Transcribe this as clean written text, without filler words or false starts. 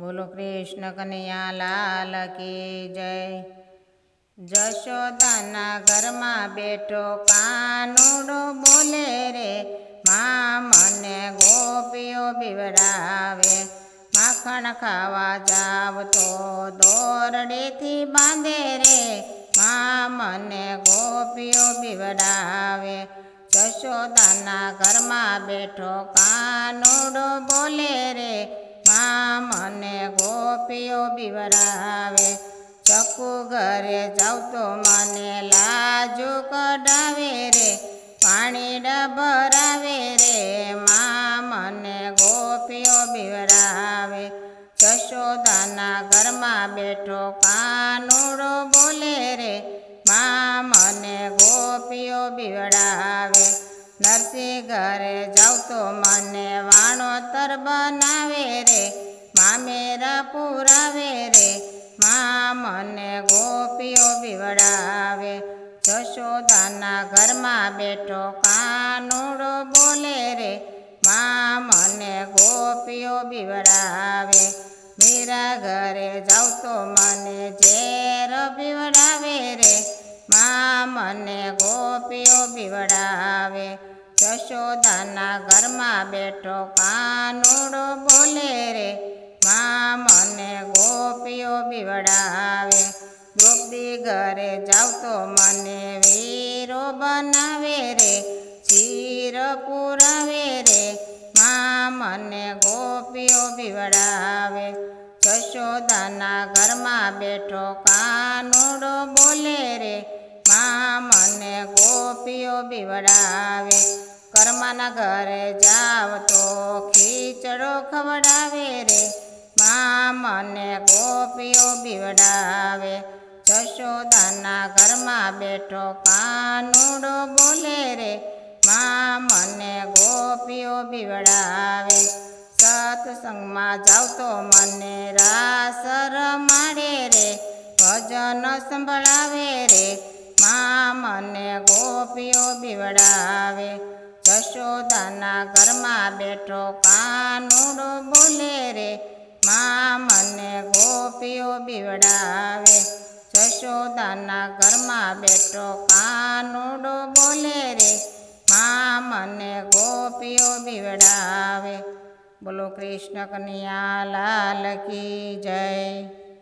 બોલો કૃષ્ણ કનૈયા લાલ કી જય। જશોદાના ઘરમાં બેઠો કાનુડો બોલે રે, માં મને ગોપીઓ બીવડાવે। માખણ ખાવા જાવ તો દોરડેથી બાંધે રે, માં મને ગોપીઓ બીવડાવે। જશોદાના ઘરમાં બેઠો કાનુડો બોલે રે, માં મને ગોપીઓ બીવડાવે। ચકુ ઘરે જાવ તો મને લાજુ કઢાવે રે, પાણી ડબરાવે રે, માં મને ગોપીઓ બીવડાવે। જશોદાના ઘરમાં બેઠો કાનુડો બોલે રે, માં મને ગોપીઓ બીવડાવે। નરસિંહ ઘરે જાવ તો મને વાણોતર બનાવે રે, મામેરા પુરાવે રે, માં મને ગોપીઓ બીવડાવે। જશોદાના ઘરમાં બેઠો કાનુડો બોલે રે, માં મને ગોપીઓ બીવડાવે। મીરા ઘરે જાવ તો મને ઝેર બીવડાવે રે, માં મને ગોપીઓ બીવડાવે। જશોદાના ઘરમાં બેઠો કાનુડો બોલે રે, માં મને ગોપીઓ બીવડાવે। દ્રૌપદી ઘરે જાવ તો મને વીરો બનાવે રે, શીર પુરાવે રે, માં મને ગોપીઓ બીવડાવે। જશોદાના ઘરમાં બેઠો કાનુડો બોલે રે, માં મને ગોપીઓ બીવડાવે। કર્માના ઘરે જાવ તો ખીચડો ખવડાવે રે, માં મને ગોપીઓ બીવડાવે। જશોદાના ઘરમાં બેઠો કાનુડો બોલે રે, માં મને ગોપીઓ બીવડાવે। સત્સંગમાં જાવ તો મને રાસ રમાડે રે, ભજન સંભળાવે રે, માં મને ગોપીઓ બીવડાવે। જશોદાના ઘરમાં બેઠો કાનુડો બોલે રે, માં મને ગોપીઓ બીવડાવે। જશોદાના ઘરમાં બેઠો કાનુડો બોલે રે, માં મને ગોપીઓ બીવડાવે। બોલો કૃષ્ણ કનૈયા લાલ કી જય।